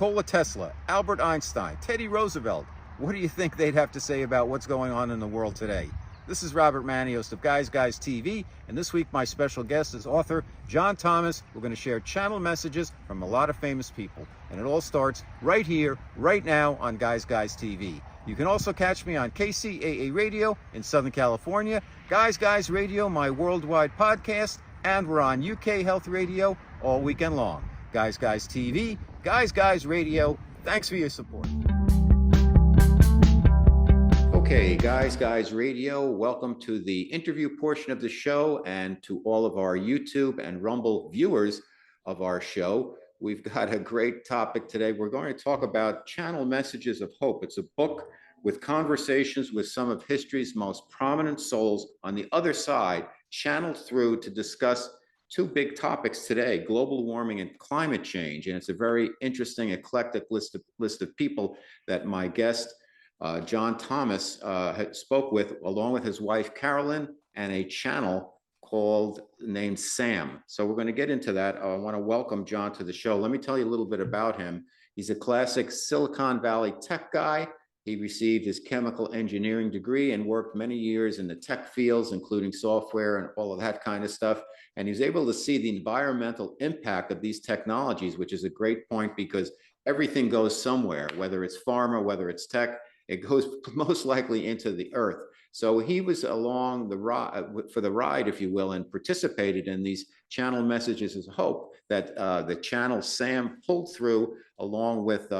Nikola Tesla, Albert Einstein, Teddy Roosevelt. What do you think they'd have to say about what's going on in the world today? This is Robert Manni, host of Guys TV, and this week my special guest is author John Thomas. We're going to share channel messages from a lot of famous people, and it all starts right here, right now on Guys TV. You can also catch me on KCAA Radio in Southern California, Guys Radio, my worldwide podcast, and we're on UK Health Radio all weekend long. Guys TV, Guys Radio, thanks for your support. Okay, Guys Radio, welcome to the interview portion of the show and to all of our YouTube and Rumble viewers of our show. We've got a great topic today. We're going to talk about Channel Messages of Hope. It's a book with conversations with some of history's most prominent souls on the other side, channeled through to discuss two big topics today, global warming and climate change. And it's a very interesting, eclectic list of people that my guest, John Thomas, spoke with, along with his wife, Carolyn, and a channel named Sam. So we're going to get into that. I want to welcome John to the show. Let me tell you a little bit about him. He's a classic Silicon Valley tech guy. He received his chemical engineering degree and worked many years in the tech fields, including software and all of that kind of stuff. And he was able to see the environmental impact of these technologies, which is a great point because everything goes somewhere, whether it's pharma, whether it's tech, it goes most likely into the earth. So he was along the ride, for the ride, if you will, and participated in these channel messages of hope that the channel Sam pulled through, along with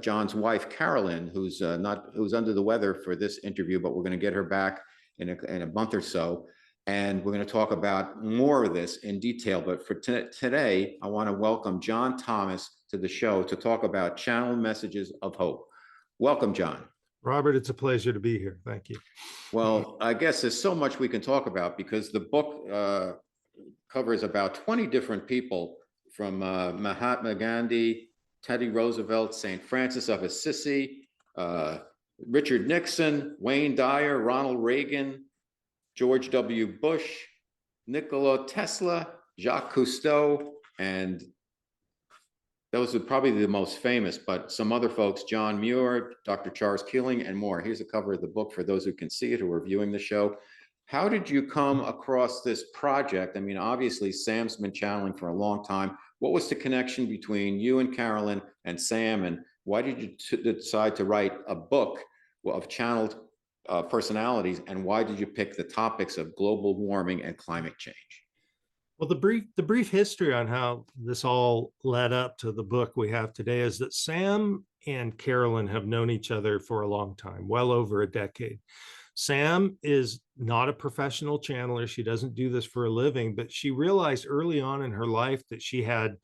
John's wife, Carolyn, who's under the weather for this interview, but we're going to get her back in a month or so. And we're going to talk about more of this in detail. But for today, I want to welcome John Thomas to the show to talk about Channel Messages of Hope. Welcome, John. Robert, it's a pleasure to be here. Thank you. Well, I guess there's so much we can talk about because the book covers about 20 different people, from Mahatma Gandhi, Teddy Roosevelt, St. Francis of Assisi, Richard Nixon, Wayne Dyer, Ronald Reagan, George W. Bush, Nikola Tesla, Jacques Cousteau, and those are probably the most famous, but some other folks, John Muir, Dr. Charles Keeling, and more. Here's a cover of the book for those who can see it, who are viewing the show. How did you come across this project? I mean, obviously, Sam's been channeling for a long time. What was the connection between you and Carolyn and Sam, and why did you decide to write a book of channeled personalities, and why did you pick the topics of global warming and climate change? Well, the brief history on how this all led up to the book we have today is that Sam and Carolyn have known each other for a long time, well over a decade. Sam is not a professional channeler. She doesn't do this for a living, but she realized early on in her life that she had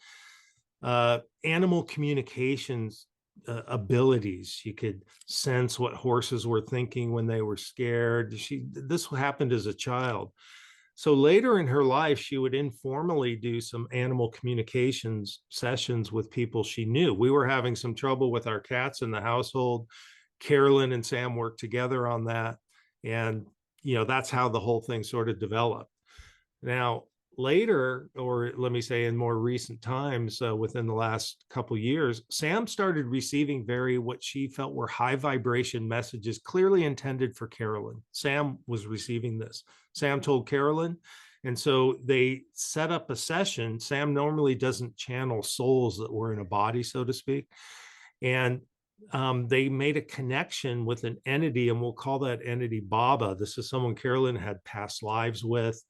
animal communications abilities. She could sense what horses were thinking when they were scared. This happened as a child. So later in her life, she would informally do some animal communications sessions with people she knew. We were having some trouble with our cats in the household. Carolyn and Sam worked together on that. And, that's how the whole thing sort of developed. Now, later, or let me say in more recent times, within the last couple of years, Sam started receiving what she felt were high vibration messages clearly intended for Carolyn. Sam was receiving this. Sam told Carolyn, and so they set up a session. Sam normally doesn't channel souls that were in a body, so to speak. And they made a connection with an entity, and we'll call that entity Baba. This is someone Carolyn had past lives with,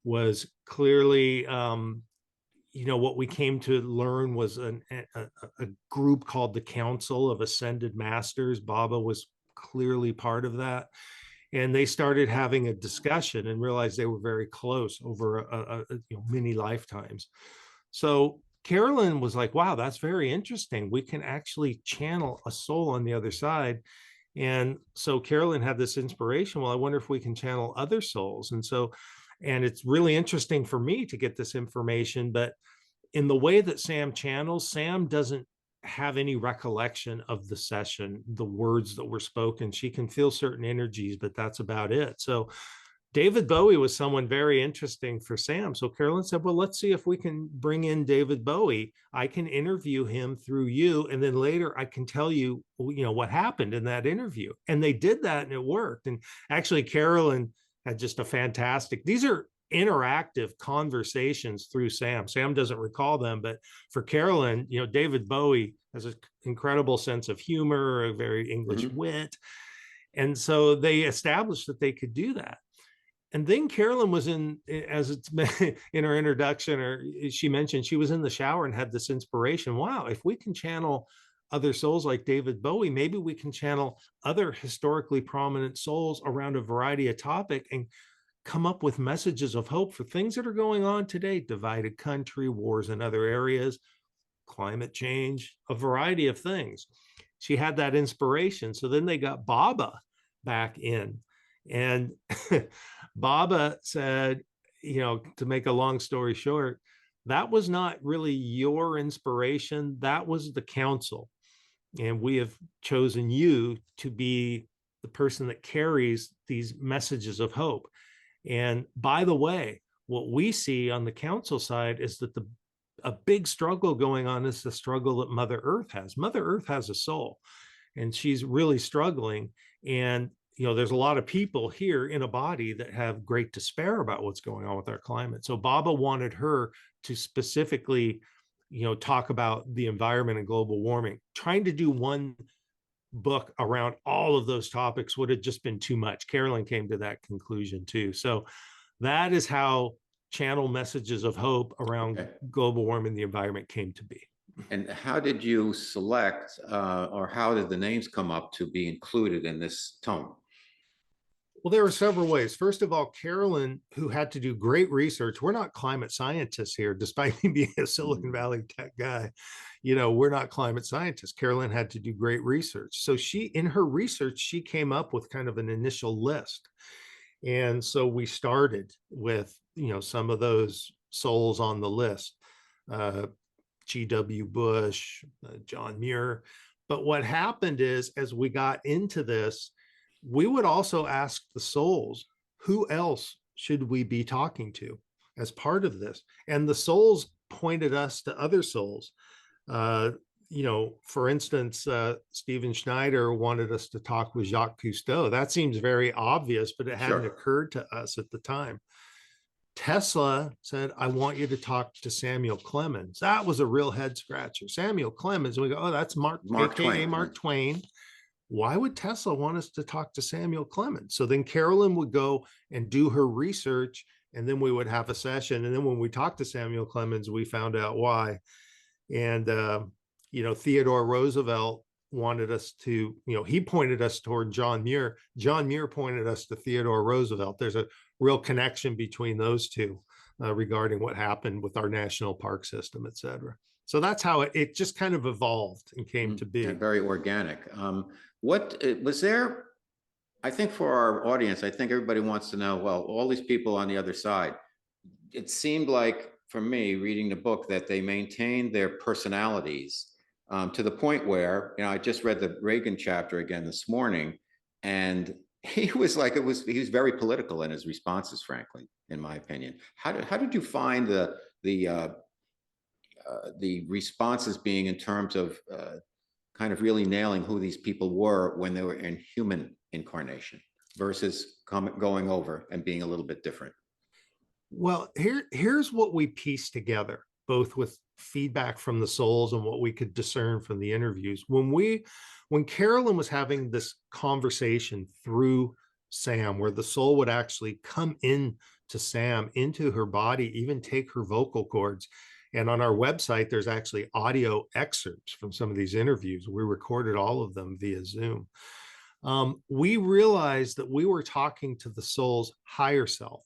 was clearly, what we came to learn was a group called the Council of Ascended Masters. Baba was clearly part of that. And they started having a discussion and realized they were very close over many lifetimes. So Carolyn was like, wow, that's very interesting. We can actually channel a soul on the other side. And so Carolyn had this inspiration. Well, I wonder if we can channel other souls. And it's really interesting for me to get this information, but in the way that Sam channels, Sam doesn't have any recollection of the session, the words that were spoken. She can feel certain energies, but that's about it. So David Bowie was someone very interesting for Sam. So Carolyn said, well, let's see if we can bring in David Bowie. I can interview him through you. And then later I can tell you, what happened in that interview. And they did that and it worked. And actually, Carolyn had just a fantastic, these are interactive conversations through Sam. Sam doesn't recall them, but for Carolyn, David Bowie has an incredible sense of humor, a very English Mhm. wit. And so they established that they could do that. And then Carolyn was as it's in her introduction, or she mentioned she was in the shower and had this inspiration. Wow, if we can channel other souls like David Bowie, maybe we can channel other historically prominent souls around a variety of topic and come up with messages of hope for things that are going on today, divided country, wars in other areas, climate change, a variety of things. She had that inspiration. So then they got Baba back in. And Baba said, to make a long story short, that was not really your inspiration. That was the council. And we have chosen you to be the person that carries these messages of hope. And by the way, what we see on the council side is that a big struggle going on is the struggle that Mother Earth has. Mother Earth has a soul, and she's really struggling. And there's a lot of people here in a body that have great despair about what's going on with our climate. So Baba wanted her to specifically, talk about the environment and global warming. Trying to do one book around all of those topics would have just been too much. Carolyn came to that conclusion too. So that is how channel messages of hope around Okay. global warming, the environment came to be. And how did you select, or how did the names come up to be included in this tome? Well, there are several ways. First of all, Carolyn, who had to do great research, we're not climate scientists here, despite me being a Silicon Valley tech guy. We're not climate scientists. Carolyn had to do great research. So in her research, she came up with kind of an initial list. And so we started with, some of those souls on the list, G.W. Bush, John Muir. But what happened is, as we got into this, we would also ask the souls, who else should we be talking to as part of this? And the souls pointed us to other souls. For instance, Stephen Schneider wanted us to talk with Jacques Cousteau. That seems very obvious, but it hadn't occurred to us at the time. Tesla said, I want you to talk to Samuel Clemens. That was a real head scratcher. Samuel Clemens, we go, oh, that's Mark AKA Twain. Mark Twain. Why would Tesla want us to talk to Samuel Clemens? So then Carolyn would go and do her research, and then we would have a session. And then when we talked to Samuel Clemens, we found out why. And, Theodore Roosevelt wanted us to, he pointed us toward John Muir. John Muir pointed us to Theodore Roosevelt. There's a real connection between those two regarding what happened with our national park system, et cetera. So that's how it just kind of evolved and came to be. Very organic. What was there? I think for our audience, I think everybody wants to know, well, all these people on the other side, it seemed like for me reading the book that they maintained their personalities to the point where, I just read the Reagan chapter again this morning, and he was he was very political in his responses, frankly, in my opinion. How did you find the responses being in terms of kind of really nailing who these people were when they were in human incarnation versus going over and being a little bit different? Well, here's what we pieced together, both with feedback from the souls and what we could discern from the interviews. When Carolyn was having this conversation through Sam, where the soul would actually come in to Sam, into her body, even take her vocal cords. And on our website, there's actually audio excerpts from some of these interviews. We recorded all of them via Zoom. We realized that we were talking to the soul's higher self.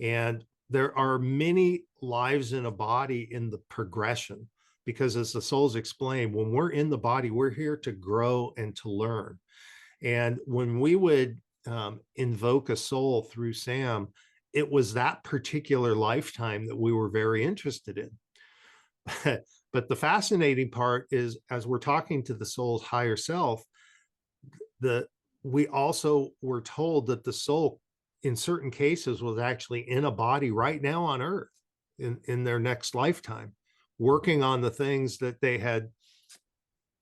And there are many lives in a body in the progression, because as the souls explain, when we're in the body, we're here to grow and to learn. And when we would invoke a soul through Sam, it was that particular lifetime that we were very interested in. But the fascinating part is, as we're talking to the soul's higher self, we also were told that the soul in certain cases was actually in a body right now on Earth in their next lifetime, working on the things that they had,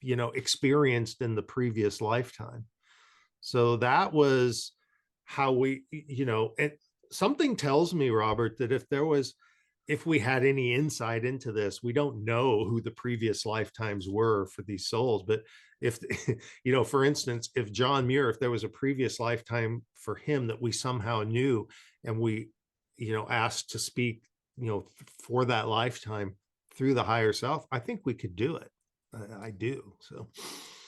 experienced in the previous lifetime. So that was how and something tells me, Robert, that if we had any insight into this, we don't know who the previous lifetimes were for these souls. But if, for instance, if John Muir, if there was a previous lifetime for him that we somehow knew and we, asked to speak, for that lifetime through the higher self, I think we could do it. I do. So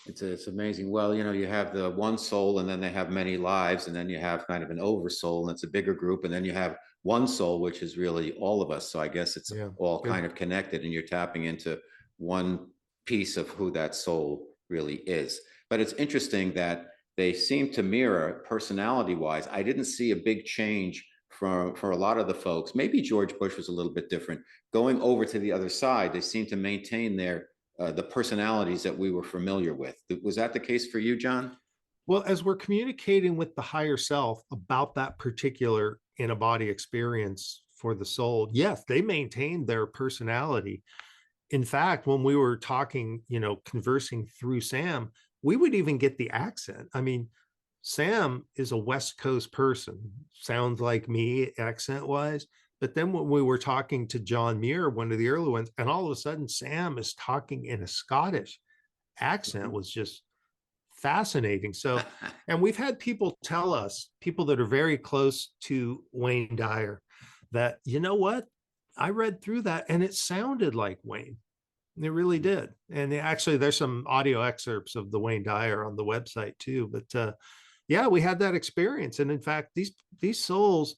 It's amazing. Well, you have the one soul, and then they have many lives, and then you have kind of an oversoul, and it's a bigger group, and then you have one soul, which is really all of us. So I guess it's yeah, all good. kind of connected, and you're tapping into one piece of who that soul really is. But it's interesting that they seem to mirror personality-wise. I didn't see a big change for a lot of the folks. Maybe George Bush was a little bit different. Going over to the other side, they seem to maintain the personalities that we were familiar with. Was that the case for you, John? Well, as we're communicating with the higher self about that particular in a body experience for the soul, yes, they maintained their personality. In fact, when we were talking, conversing through Sam, we would even get the accent. I mean, Sam is a West Coast person, sounds like me accent wise. But then when we were talking to John Muir, one of the early ones, and all of a sudden Sam is talking in a Scottish accent, was just fascinating. So, and we've had people tell us, people that are very close to Wayne Dyer, that, you know what? I read through that and it sounded like Wayne. It really did. And actually, there's some audio excerpts of the Wayne Dyer on the website too. But yeah, we had that experience. And in fact, these souls,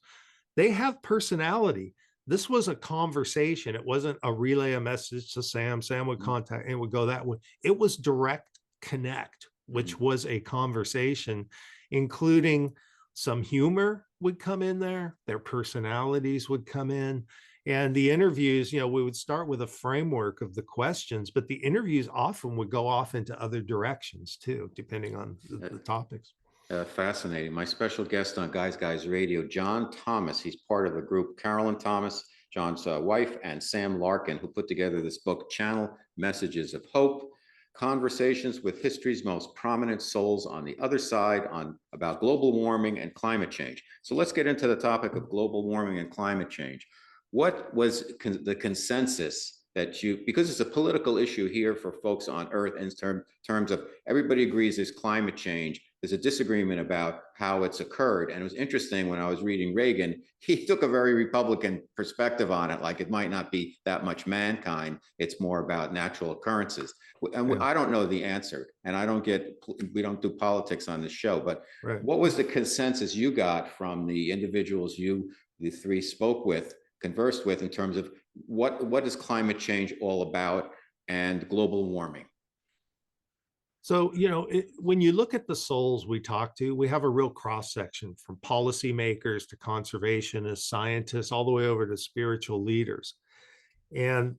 they have personality. This was a conversation. It wasn't a relay a message to Sam. Sam would contact and would go that way. It was direct connect, which was a conversation, including some humor would come in there. Their personalities would come in. And the interviews, we would start with a framework of the questions, but the interviews often would go off into other directions too, depending on the topics. Fascinating. My special guest on Guys Radio, John Thomas. He's part of the group Carolyn Thomas, John's wife, and Sam Larkin, who put together this book, Channel Messages of Hope, Conversations with History's Most Prominent Souls on the Other Side about global warming and climate change. So let's get into the topic of global warming and climate change. What was the consensus that because it's a political issue here for folks on Earth in terms of everybody agrees there's climate change, there's a disagreement about how it's occurred. And it was interesting when I was reading Reagan, he took a very Republican perspective on it, like it might not be that much mankind, it's more about natural occurrences. And I don't know the answer, and we don't do politics on this show, but what was the consensus you got from the individuals the three conversed with in terms of what is climate change all about and global warming? So, when you look at the souls we talk to, we have a real cross section from policymakers to conservationists, scientists, all the way over to spiritual leaders. And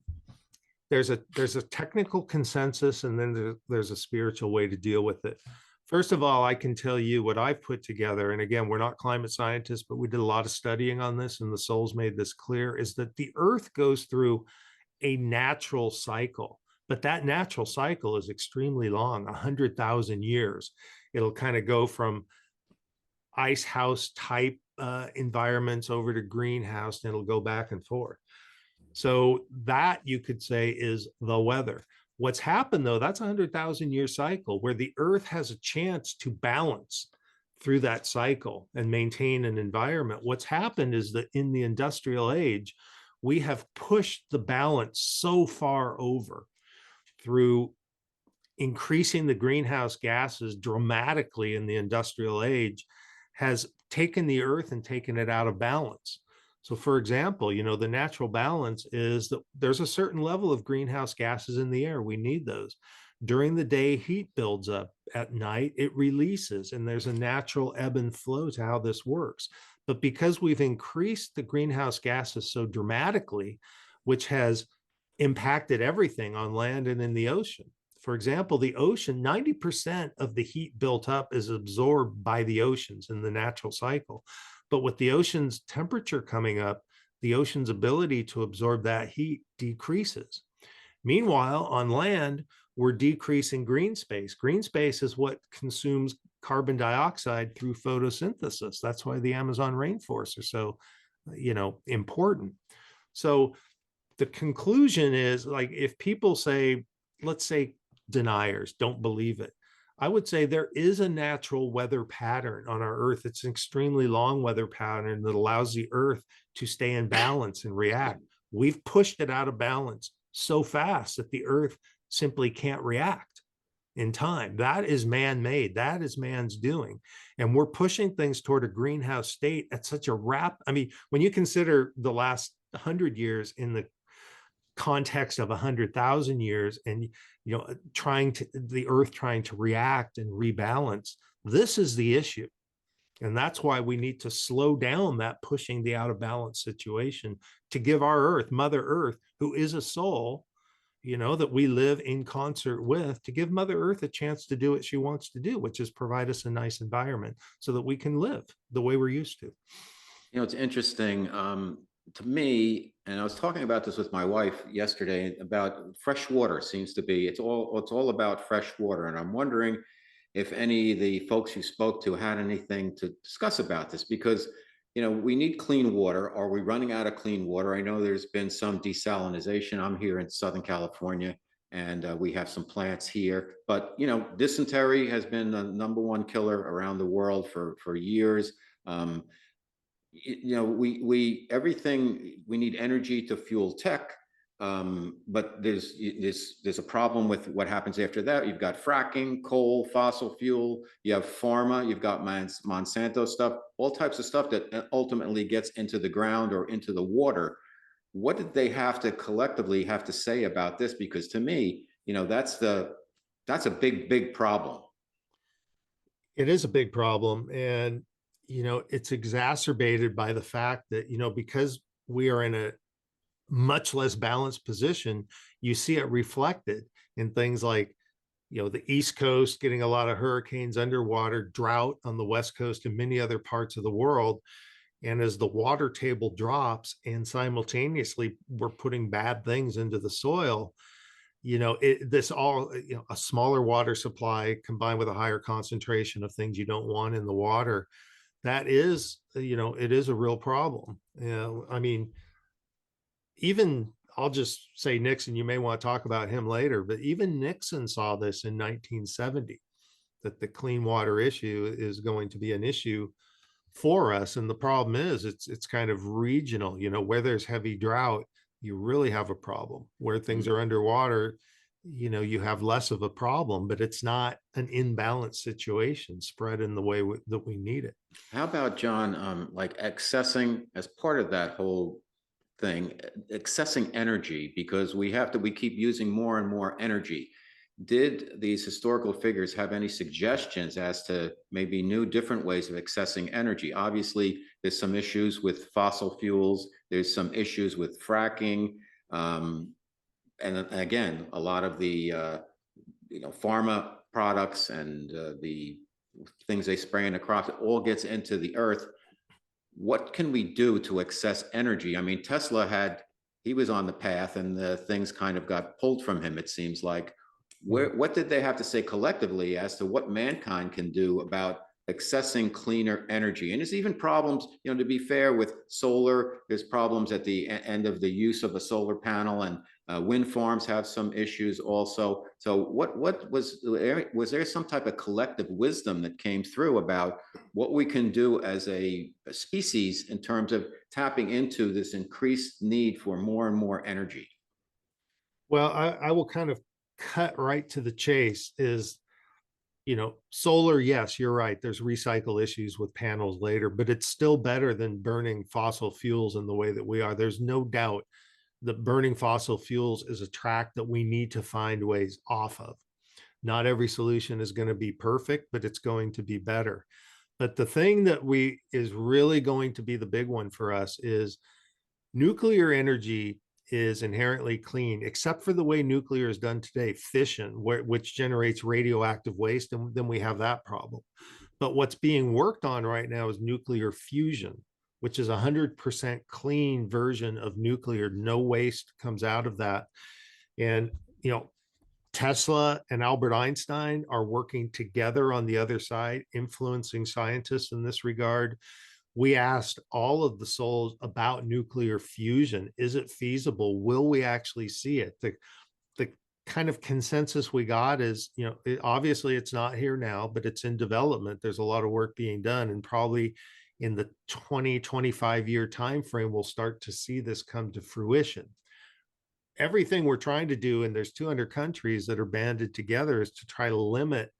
there's a technical consensus, and then there's a spiritual way to deal with it. First of all, I can tell you what I've put together, and again, we're not climate scientists, but we did a lot of studying on this, and the souls made this clear, is that the Earth goes through a natural cycle, but that natural cycle is extremely long, 100,000 years. It'll kind of go from ice house type environments over to greenhouse, and it'll go back and forth. So that, you could say, is the weather. What's happened, though, that's a 100,000 year cycle where the Earth has a chance to balance through that cycle and maintain an environment. What's happened is that in the industrial age, we have pushed the balance so far over through increasing the greenhouse gases dramatically in the industrial age, has taken the Earth and taken it out of balance. So, for example, the natural balance is that there's a certain level of greenhouse gases in the air. We need those. During the day, heat builds up. At night, it releases, and there's a natural ebb and flow to how this works. But because we've increased the greenhouse gases so dramatically, which has impacted everything on land and in the ocean. For example, the ocean, 90% of the heat built up is absorbed by the oceans in the natural cycle. But with the ocean's temperature coming up, the ocean's ability to absorb that heat decreases. Meanwhile, on land, we're decreasing green space. Green space is what consumes carbon dioxide through photosynthesis. That's why the Amazon rainforests are so, important. So the conclusion is, like, if people say, let's say deniers don't believe it, I would say there is a natural weather pattern on our earth. It's an extremely long weather pattern that allows the earth to stay in balance and react. We've pushed it out of balance so fast that the earth simply can't react in time. That is man-made. That is man's doing. And we're pushing things toward a greenhouse state at such a I mean, when you consider the last 100 years in the context of 100,000 years, and the earth trying to react and rebalance, this is the issue. And that's why we need to slow down that pushing the out of balance situation, to give our earth, Mother Earth, who is a soul, that we live in concert with, to give Mother Earth a chance to do what she wants to do, which is provide us a nice environment so that we can live the way we're used to. It's interesting to me, and I was talking about this with my wife yesterday, about fresh water. Seems to be it's all about fresh water, and I'm wondering if any of the folks you spoke to had anything to discuss about this, because we need clean water. Are we running out of clean water? I know there's been some desalinization. I'm here in Southern California, and we have some plants here, but dysentery has been the #1 killer around the world for years. We everything, we need energy to fuel tech, but there's a problem with what happens after that. You've got fracking, coal, fossil fuel, you have pharma, you've got Monsanto stuff, all types of stuff that ultimately gets into the ground or into the water. What did they have to collectively have to say about this? Because to me, that's a big problem. It is a big problem. And, it's exacerbated by the fact that, because we are in a much less balanced position, you see it reflected in things like, the East Coast getting a lot of hurricanes underwater, drought on the West Coast and many other parts of the world. And as the water table drops and simultaneously we're putting bad things into the soil, this all, a smaller water supply combined with a higher concentration of things you don't want in the water, that is, it is a real problem. I mean, even, I'll just say Nixon, you may want to talk about him later, but even Nixon saw this in 1970, that the clean water issue is going to be an issue for us. And the problem is it's kind of regional, where there's heavy drought, you really have a problem. Where things are underwater, you have less of a problem, but it's not an imbalanced situation spread in the way that we need it. How about, John, like accessing, as part of that whole thing, accessing energy, because we keep using more and more energy. Did these historical figures have any suggestions as to maybe new, different ways of accessing energy? Obviously, there's some issues with fossil fuels. There's some issues with fracking. And again, a lot of the, pharma products and the things they spray in the crops, it all gets into the earth. What can we do to access energy? I mean, he was on the path, and the things kind of got pulled from him, it seems like. What did they have to say collectively as to what mankind can do about accessing cleaner energy? And there's even problems, to be fair, with solar. There's problems at the end of the use of a solar panel, and wind farms have some issues also. So what was there some type of collective wisdom that came through about what we can do as a species in terms of tapping into this increased need for more and more energy? Well, I will kind of cut right to the chase. Is, solar, yes, you're right, there's recycle issues with panels later, but it's still better than burning fossil fuels in the way that we are. There's no doubt that burning fossil fuels is a track that we need to find ways off of. Not every solution is going to be perfect, but it's going to be better. But the thing that is really going to be the big one for us is nuclear energy is inherently clean, except for the way nuclear is done today, fission, which generates radioactive waste, and then we have that problem. But what's being worked on right now is nuclear fusion, which is 100% clean version of nuclear. No waste comes out of that. And, you know, Tesla and Albert Einstein are working together on the other side, influencing scientists in this regard. We asked all of the souls about nuclear fusion. Is it feasible? Will we actually see it? The kind of consensus we got is, you know, obviously it's not here now, but it's in development. There's a lot of work being done, and probably in the 20-25 year time frame, we'll start to see this come to fruition. Everything we're trying to do, and there's 200 countries that are banded together, is to try to limit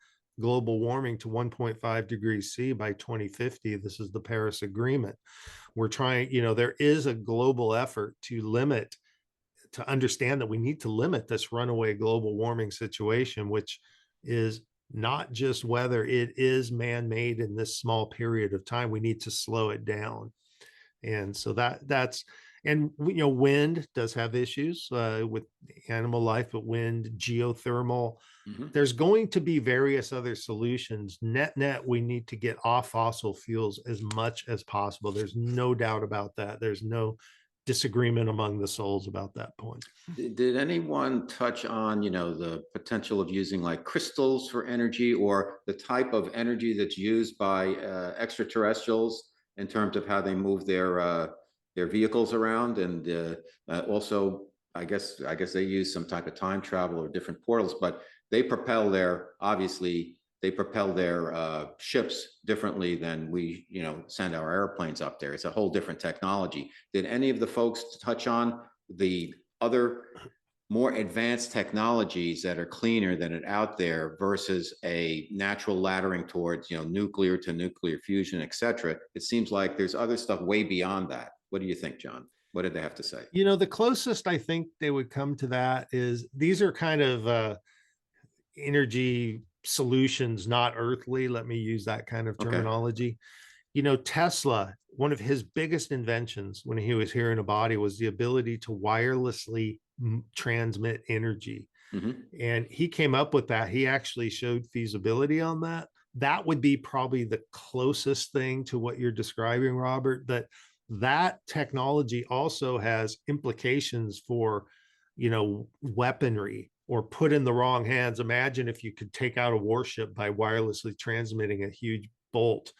global warming to 1.5 degrees C by 2050. This is the Paris Agreement. We're trying, you know, there is a global effort to limit, to understand that we need to limit this runaway global warming situation, which is not just weather, it is man-made in this small period of time. We need to slow it down. And so that's, and you know, wind does have issues with animal life, but wind, geothermal, there's going to be various other solutions. Net, we need to get off fossil fuels as much as possible. There's no doubt about that. There's no disagreement among the souls about that point. Did anyone touch on, you know, the potential of using like crystals for energy, or the type of energy that's used by extraterrestrials in terms of how they move their vehicles around, and also I guess they use some type of time travel or different portals, but they propel their, obviously they propel their ships differently than we, you know, send our airplanes up there. It's a whole different technology. Did any of the folks touch on the other more advanced technologies that are cleaner than it out there versus a natural laddering towards, you know, nuclear to nuclear fusion, et cetera? It seems like there's other stuff way beyond that. What do you think, John? What did they have to say? You know, the closest I think they would come to that is, these are kind of energy solutions, not earthly. Let me use that kind of Okay. terminology. You know, Tesla, one of his biggest inventions when he was here in a body was the ability to wirelessly transmit energy. And he came up with that. He actually showed feasibility on that. That would be probably the closest thing to what you're describing, Robert. But that technology also has implications for, you know, weaponry, or put in the wrong hands. Imagine if you could take out a warship by wirelessly transmitting a huge bolt,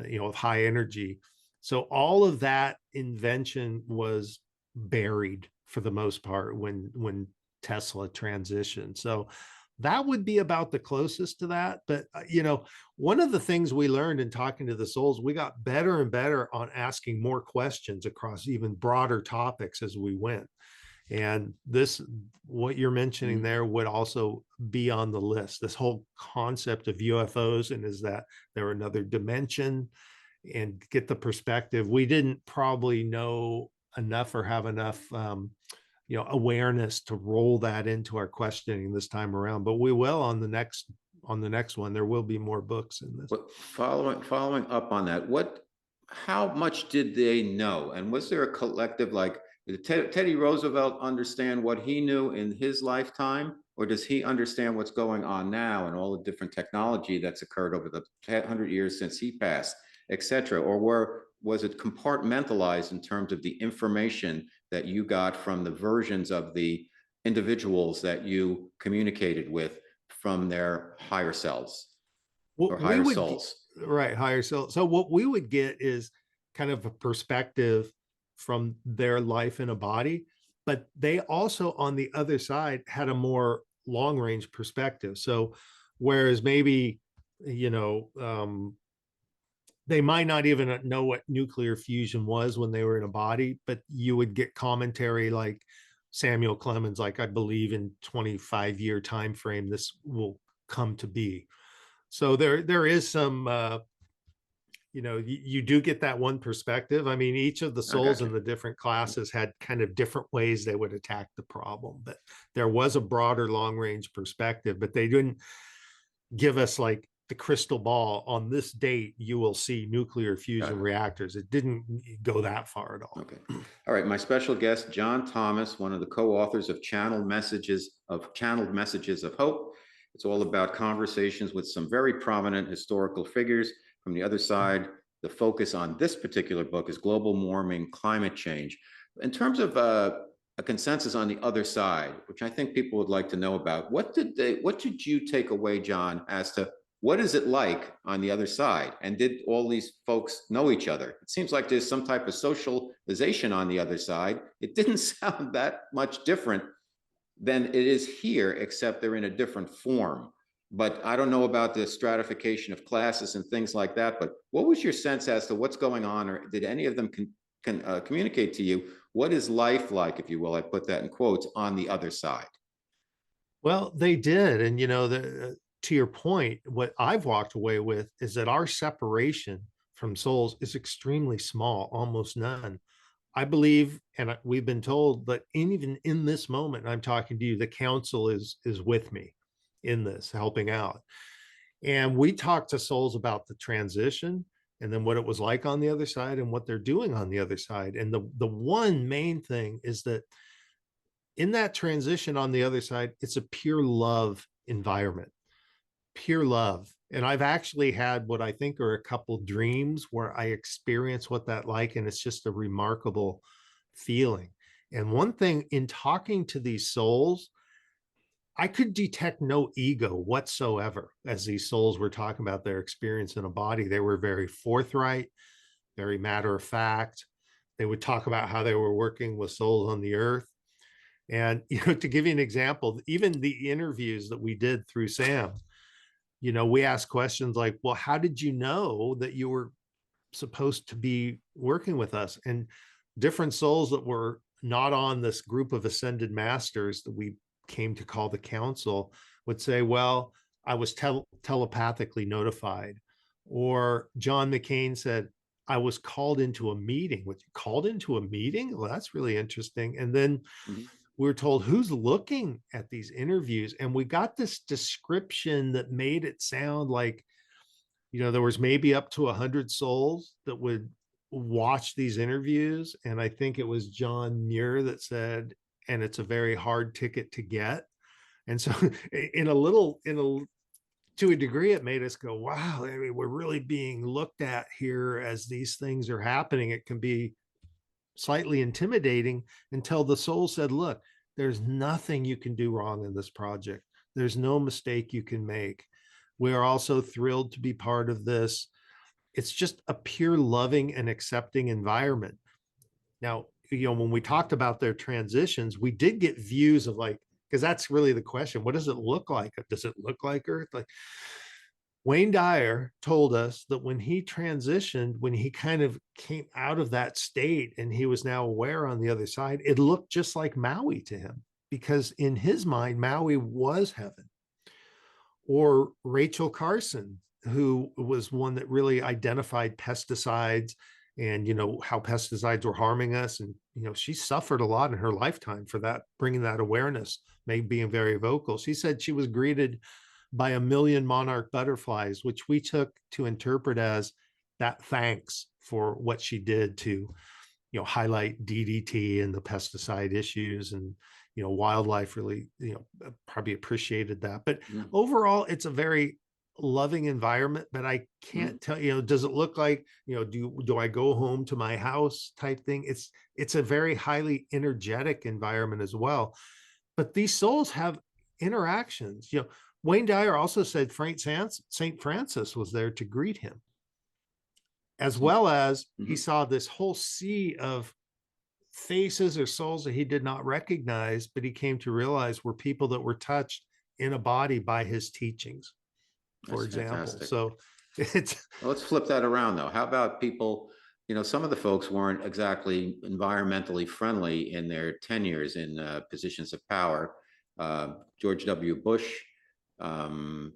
you know, of high energy. So all of that invention was buried for the most part when Tesla transitioned. So that would be about the closest to that. But you know, one of the things we learned in talking to the souls, we got better and better on asking more questions across even broader topics as we went. And this, what you're mentioning there, would also be on the list. This whole concept of UFOs, and is that they're another dimension, and get the perspective. We didn't probably know enough or have enough, you know, awareness to roll that into our questioning this time around. But we will on the next one. There will be more books in this. But following up on that, how much did they know? And was there a collective, like, did Teddy Roosevelt understand what he knew in his lifetime, or does he understand what's going on now and all the different technology that's occurred over the 100 years since he passed, et cetera? Or was it compartmentalized in terms of the information that you got from the versions of the individuals that you communicated with from their higher selves or What we higher would souls? right, higher self. So what we would get is kind of a perspective from their life in a body, but they also on the other side had a more long range perspective. So whereas maybe, you know, they might not even know what nuclear fusion was when they were in a body, but you would get commentary like Samuel Clemens, like, I believe in 25-year time frame this will come to be. So there is some you know, you do get that one perspective. I mean, each of the I souls got in you. the different classes had kind of different ways they would attack the problem, but there was a broader long range perspective. But they didn't give us like the crystal ball, on this date you will see nuclear fusion reactors. It didn't go that far at all. Okay. All right. My special guest, John Thomas, one of the co-authors of Channeled Messages of Hope. It's all about conversations with some very prominent historical figures from the other side. The focus on this particular book is global warming, climate change. In terms of a consensus on the other side, which I think people would like to know about, what did you take away, John, as to what is it like on the other side? And did all these folks know each other? It seems like there's some type of socialization on the other side. It didn't sound that much different than it is here, except they're in a different form. But I don't know about the stratification of classes and things like that. But what was your sense as to what's going on, or did any of them communicate to you what is life like, if you will? I put that in quotes, on the other side. Well, they did. And, to your point, what I've walked away with is that our separation from souls is extremely small, almost none. I believe, and we've been told that even in this moment, I'm talking to you, the council is with me in this, helping out. And we talked to souls about the transition and then what it was like on the other side and what they're doing on the other side. And the one main thing is that in that transition on the other side, it's a pure love environment, pure love. And I've actually had what I think are a couple dreams where I experience what that like, and it's just a remarkable feeling. And one thing in talking to these souls, I could detect no ego whatsoever as these souls were talking about their experience in a body. They were very forthright, very matter of fact. They would talk about how they were working with souls on the earth. And, to give you an example, even the interviews that we did through Sam, we asked questions like, well, how did you know that you were supposed to be working with us? And different souls that were not on this group of ascended masters that we came to call the council would say, well, I was telepathically notified. Or John McCain said, I was called into a meeting. What, called into a meeting? Well, that's really interesting. And then we were told who's looking at these interviews, and we got this description that made it sound like, there was maybe up to 100 souls that would watch these interviews. And I think it was John Muir that said, and it's a very hard ticket to get. And so to a degree, it made us go, wow, I mean, we're really being looked at here as these things are happening. It can be slightly intimidating until the soul said, look, there's nothing you can do wrong in this project. There's no mistake you can make. We are also thrilled to be part of this. It's just a pure loving and accepting environment. Now, when we talked about their transitions, we did get views of like, because that's really the question. What does it look like? Does it look like Earth? Like, Wayne Dyer told us that when he transitioned, when he kind of came out of that state and he was now aware on the other side, it looked just like Maui to him, because in his mind, Maui was heaven. Or Rachel Carson, who was one that really identified pesticides and, how pesticides were harming us. And, she suffered a lot in her lifetime for that, bringing that awareness, maybe being very vocal. She said she was greeted by 1,000,000 monarch butterflies, which we took to interpret as that thanks for what she did to, highlight DDT and the pesticide issues. And, wildlife really, probably appreciated that. But overall, it's a very loving environment. But I can't tell, does it look like, do I go home to my house type thing? It's a very highly energetic environment as well. But these souls have interactions. Wayne Dyer also said St. Francis was there to greet him, as well as he saw this whole sea of faces or souls that he did not recognize, but he came to realize were people that were touched in a body by his teachings, for example. Fantastic. So let's flip that around though. How about people, some of the folks weren't exactly environmentally friendly in their tenures in positions of power. George W. Bush,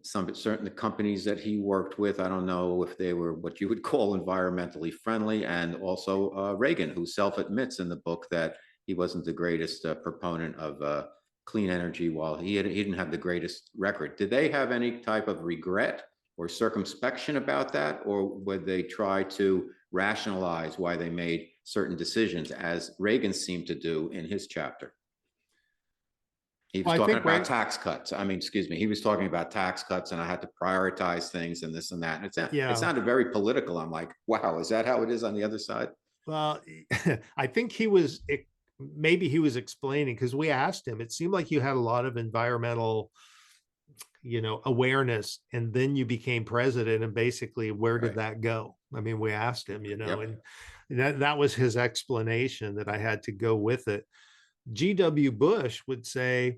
certain companies that he worked with, I don't know if they were what you would call environmentally friendly, and also Reagan, who self-admits in the book that he wasn't the greatest proponent of clean energy, while he didn't have the greatest record. Did they have any type of regret or circumspection about that, or would they try to rationalize why they made certain decisions, as Reagan seemed to do in his chapter? He was Well, I talking think about right. tax cuts. I mean, excuse me, he was talking about tax cuts, and I had to prioritize things and this and that. And it Yeah. sounded very political. I'm like, wow, is that how it is on the other side? Well, I think he was maybe he was explaining because we asked him. It seemed like you had a lot of environmental, awareness, and then you became president. And basically, where did Right. that go? I mean, we asked him, Yep. and that was his explanation that I had to go with it. G.W. Bush would say,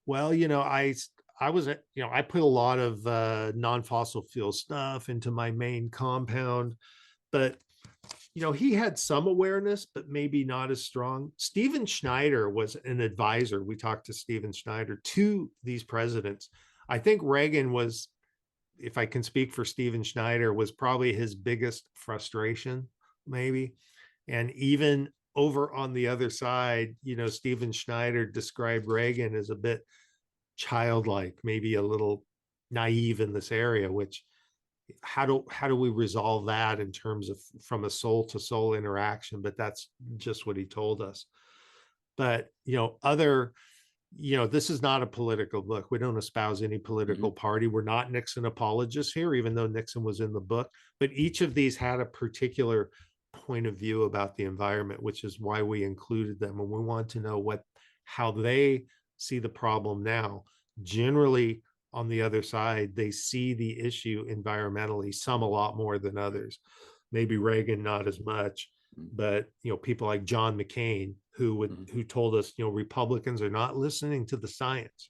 well, I was, I put a lot of non-fossil fuel stuff into my main compound, but he had some awareness, but maybe not as strong. Steven Schneider was an advisor. We talked to Steven Schneider to these presidents. I think Reagan was, if I can speak for Steven Schneider, was probably his biggest frustration, maybe. And even over on the other side, Steven Schneider described Reagan as a bit childlike, maybe a little naive in this area, which how do we resolve that in terms of from a soul to soul interaction? But that's just what he told us. But this is not a political book. We don't espouse any political Hmm. party. We're not Nixon apologists here, even though Nixon was in the book. But each of these had a particular point of view about the environment, which is why we included them. And we want to know how they see the problem now. Generally, on the other side, they see the issue environmentally, some a lot more than others. Maybe Reagan not as much, but people like John McCain who told us Republicans are not listening to the science.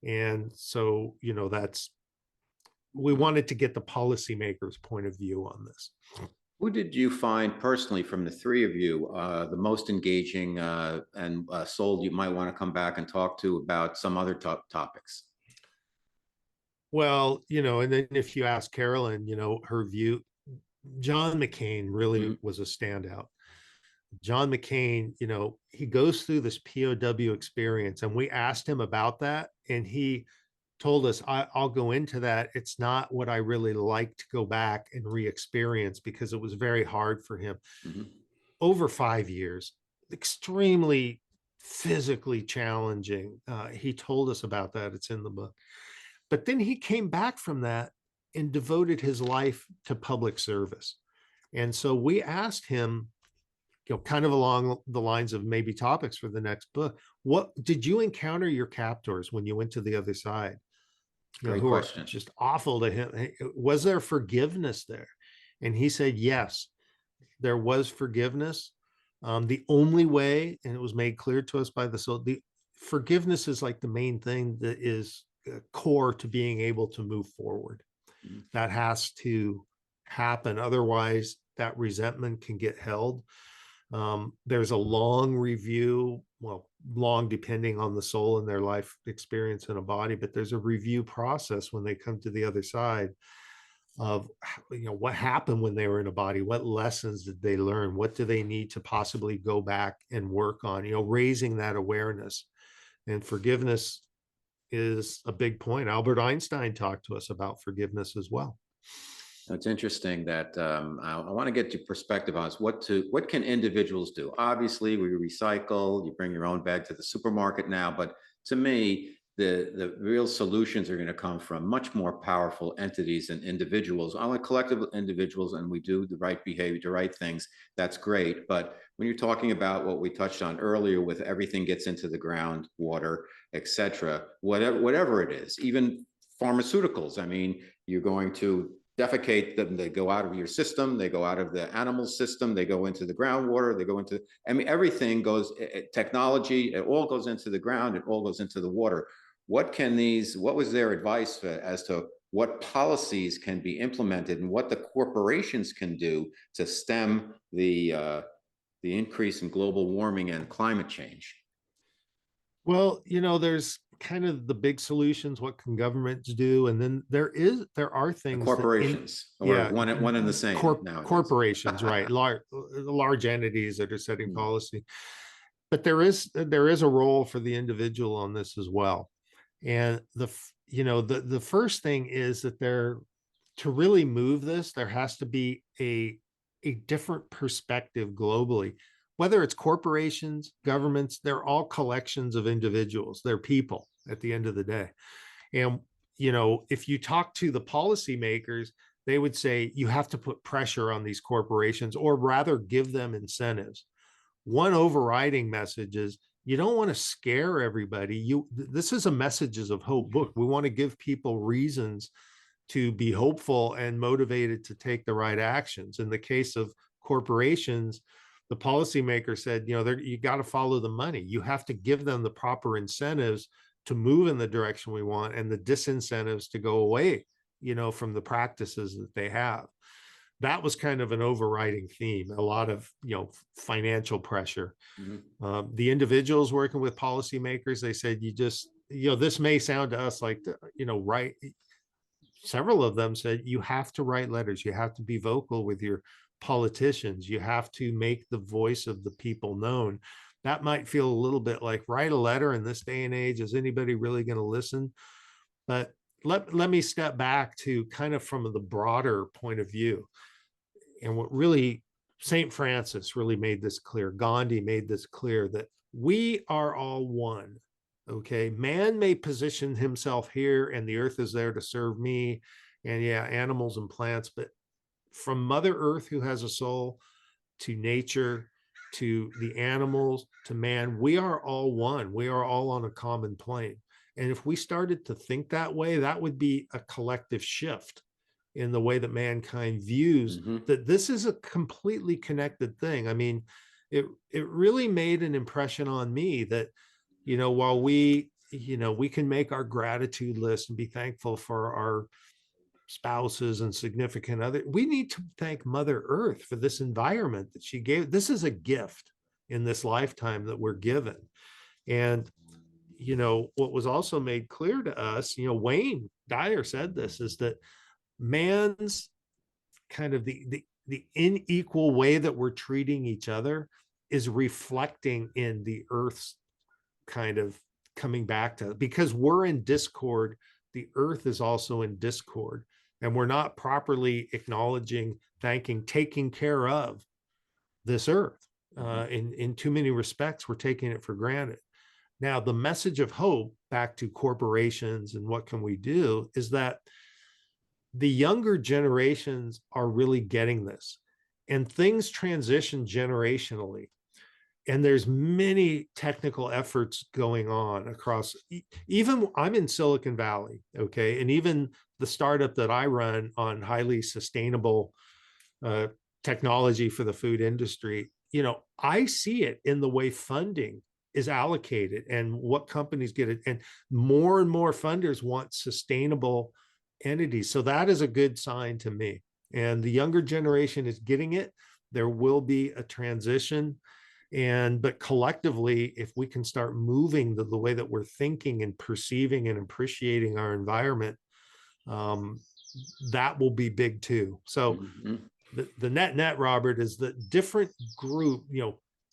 And so that's we wanted to get the policymakers point of view on this. Who did you find personally from the three of you the most engaging and soul you might want to come back and talk to about some other topics? Well, and then if you ask Carolyn, her view, John McCain really Hmm. was a standout. John McCain, he goes through this POW experience, and we asked him about that, and he told us, I'll go into that. It's not what I really like to go back and re-experience because it was very hard for him. Hmm. Over 5 years, extremely physically challenging. He told us about that. It's in the book. But then he came back from that and devoted his life to public service. And so we asked him, kind of along the lines of maybe topics for the next book. What did you encounter your captors when you went to the other side? Great Who are question. just awful to him. Was there forgiveness there? And he said, yes, there was forgiveness. The only way, and it was made clear to us by the forgiveness is like the main thing that is core to being able to move forward. Mhm. That has to happen. Otherwise, that resentment can get held. There's a long review, well, long depending on the soul and their life experience in a body, but there's a review process when they come to the other side of what happened when they were in a body, what lessons did they learn, what do they need to possibly go back and work on, raising that awareness. And forgiveness is a big point. Albert Einstein talked to us about forgiveness as well. It's interesting that I want to get your perspective on this. What can individuals do? Obviously, we recycle. You bring your own bag to the supermarket now, but to me, the real solutions are going to come from much more powerful entities and individuals. I like collective individuals, and we do the right behavior, the right things. That's great, but when you're talking about what we touched on earlier, with everything gets into the ground, water, etc., whatever it is, even pharmaceuticals. I mean, you're going to defecate them, they go out of your system, they go out of the animal system, they go into the groundwater, they go into, I mean, everything goes, technology, it all goes into the ground, it all goes into the water. What was their advice as to what policies can be implemented and what the corporations can do to stem the increase in global warming and climate change? Well, there's kind of the big solutions. What can governments do? And then there are The things that corporations, or yeah, one and the same nowadays. corporations, right? Large entities that are setting Hmm. policy. But there is a role for the individual on this as well. And the first thing is that to really move this, there has to be a different perspective globally. whether it's corporations, governments, they're all collections of individuals. They're people at the end of the day. And, if you talk to the policymakers, they would say you have to put pressure on these corporations, or rather give them incentives. One overriding message is you don't want to scare everybody. This is a messages of hope book. We want to give people reasons to be hopeful and motivated to take the right actions. In the case of corporations, the policymaker said, you got to follow the money. You have to give them the proper incentives to move in the direction we want, and the disincentives to go away, from the practices that they have. That was kind of an overriding theme, a lot of, financial pressure. Mm-hmm. The individuals working with policymakers, they said, this may sound to us like, right. Several of them said, you have to write letters. You have to be vocal with your politicians. You have to make the voice of the people known. That might feel a little bit like, write a letter in this day and age. Is anybody really going to listen? But let me step back to kind of from the broader point of view. And what really, St. Francis really made this clear. Gandhi made this clear, that we are all one. Okay, man may position himself here and the earth is there to serve me, and animals and plants, but from Mother Earth, who has a soul, to nature, to the animals, to man, we are all one. We are all on a common plane. And if we started to think that way, that would be a collective shift in the way that mankind views that this is a completely connected thing. I mean, it really made an impression on me that, while we can make our gratitude list and be thankful for our spouses and significant other, we need to thank Mother Earth for this environment that she gave. This is a gift in this lifetime that we're given. And, what was also made clear to us, Wayne Dyer said this, is that man's kind of the unequal way that we're treating each other is reflecting in the Earth's kind of coming back to, because we're in discord, the Earth is also in discord, and we're not properly acknowledging, thanking, taking care of this Earth. In too many respects, we're taking it for granted. Now, the message of hope, back to corporations and what can we do, is that the younger generations are really getting this, and things transition generationally. And there's many technical efforts going on across, even I'm in Silicon Valley, okay? And even the startup that I run on highly sustainable technology for the food industry, I see it in the way funding is allocated and what companies get it. And more funders want sustainable entities. So that is a good sign to me. And the younger generation is getting it. There will be a transition. But collectively, if we can start moving the way that we're thinking and perceiving and appreciating our environment, that will be big too. So the net, Robert, is that different group,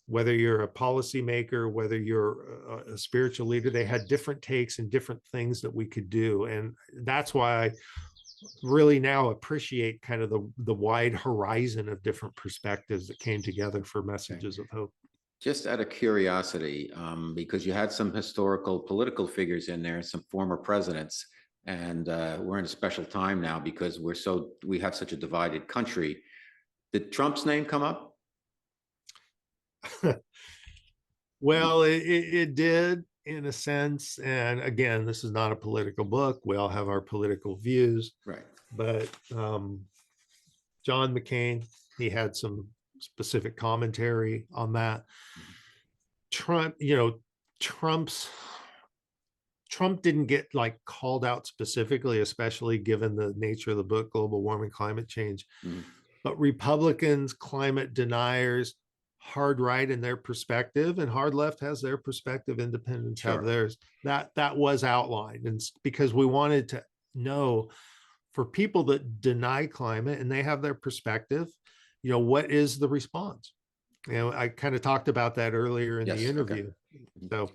whether you're a policymaker, whether you're a spiritual leader, they had different takes and different things that we could do. And that's why I really now appreciate kind of the wide horizon of different perspectives that came together for messages of hope. Just out of curiosity, because you had some historical political figures in there, some former presidents, and we're in a special time now because we have such a divided country. Did Trump's name come up? Well, it did in a sense. And again, this is not a political book. We all have our political views. Right. But John McCain, he had some specific commentary on that. Trump didn't get like called out specifically, especially given the nature of the book, Global Warming, Climate Change. But Republicans, climate deniers, hard right in their perspective, and hard left has their perspective, independents have theirs. That was outlined. And because we wanted to know, for people that deny climate and they have their perspective, what is the response? I kind of talked about that earlier in the interview. So,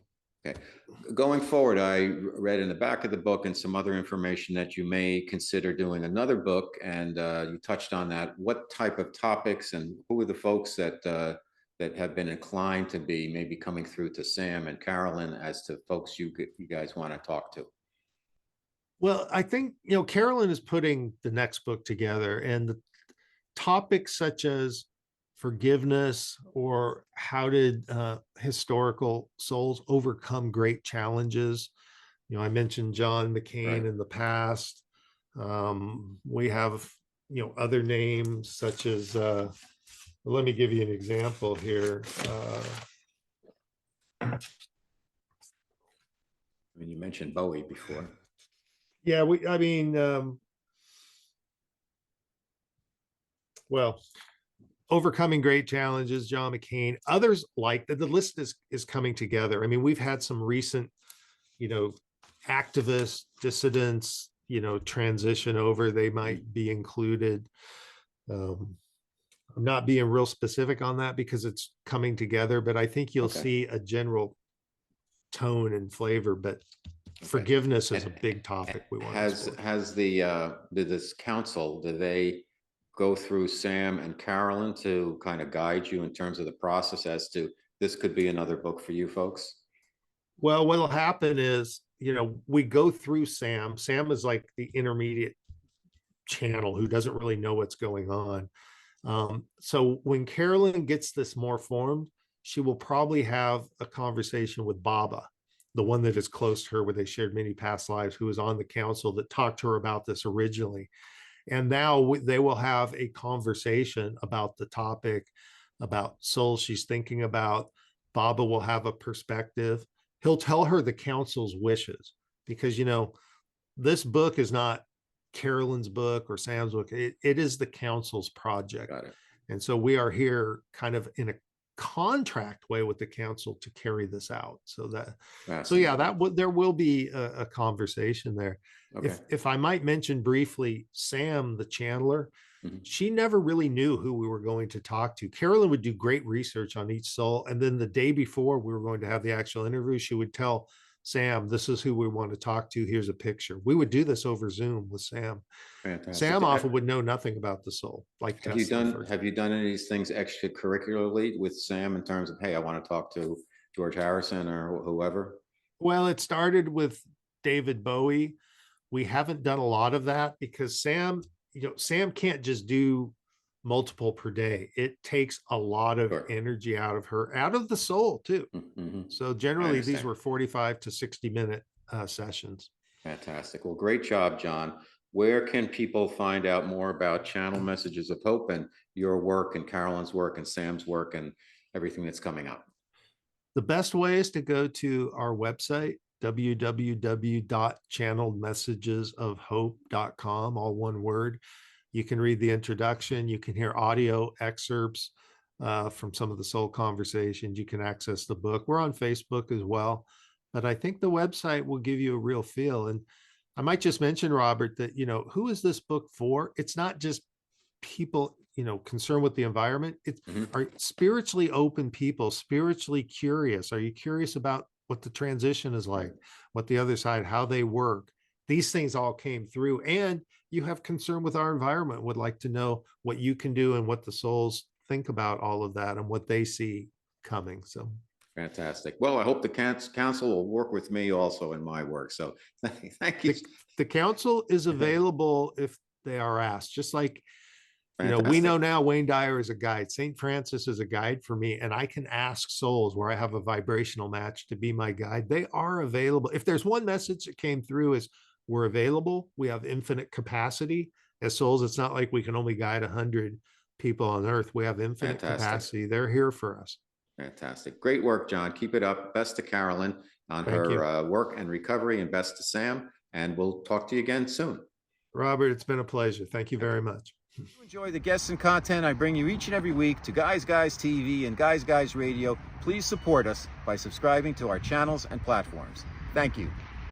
going forward, I read in the back of the book and some other information that you may consider doing another book, and you touched on that. What type of topics and who are the folks that that have been inclined to be maybe coming through to Sam and Carolyn as to folks you guys want to talk to? Well, I think, Carolyn is putting the next book together, and the topics such as forgiveness or how did historical souls overcome great challenges. I mentioned John McCain Right. in the past. We have, other names such as, let me give you an example here. I mean, you mentioned Bowie before. Yeah, well, overcoming great challenges, John McCain, others like that. The list is coming together. I mean, we've had some recent, activists, dissidents, transition over. They might be included. I'm not being real specific on that because it's coming together, but I think you'll see a general tone and flavor. But forgiveness is a big topic we want to explore. Has this council, do they go through Sam and Carolyn to kind of guide you in terms of the process as to this could be another book for you folks? Well, what'll happen is, we go through Sam. Sam is like the intermediate channel who doesn't really know what's going on. So when Carolyn gets this more formed, she will probably have a conversation with Baba, the one that is close to her, where they shared many past lives, who was on the council that talked to her about this originally. And now they will have a conversation about the topic, about souls she's thinking about. Baba will have a perspective. He'll tell her the council's wishes, because, this book is not Carolyn's book or Sam's book. It is the council's project. Got it. And so we are here kind of in a contract way with the council to carry this out. So there will be a conversation there. Okay. If I might mention briefly, Sam, the channeler, she never really knew who we were going to talk to. Carolyn would do great research on each soul. And then the day before we were going to have the actual interview, she would tell Sam, this is who we want to talk to. Here's a picture. We would do this over Zoom with Sam. Fantastic. Sam often would know nothing about the soul. Like, have you done any of these things extracurricularly with Sam in terms of, hey, I want to talk to George Harrison or whoever? Well, it started with David Bowie. We haven't done a lot of that because Sam can't just do multiple per day. It takes a lot of energy out of her, out of the soul too. So generally these were 45 to 60-minute sessions. Fantastic. Well, great job, John. Where can people find out more about Channel Messages of Hope and your work and Carolyn's work and Sam's work and everything that's coming up? The best way is to go to our website, www.channelmessagesofhope.com, all one word. You can read the introduction. You can hear audio excerpts from some of the soul conversations. You can access the book. We're on Facebook as well. But I think the website will give you a real feel. And I might just mention, Robert, that, who is this book for? It's not just people, concerned with the environment. It's are spiritually open people, spiritually curious. Are you curious about what the transition is like, what the other side, how they work? These things all came through. And you have concern with our environment, would like to know what you can do and what the souls think about all of that and what they see coming. So fantastic. Well, I hope the council will work with me also in my work. So thank you. The council is available if they are asked, just like, we know now Wayne Dyer is a guide. St. Francis is a guide for me, and I can ask souls where I have a vibrational match to be my guide. They are available. If there's one message that came through is we're available. We have infinite capacity as souls. It's not like we can only guide 100 people on earth. We have infinite capacity. They're here for us. Fantastic. Great work, John. Keep it up. Best to Carolyn on her work and recovery, and best to Sam. And we'll talk to you again soon. Robert, it's been a pleasure. Thank you very much. If you enjoy the guests and content I bring you each and every week to Guys TV and Guys Radio, please support us by subscribing to our channels and platforms. Thank you.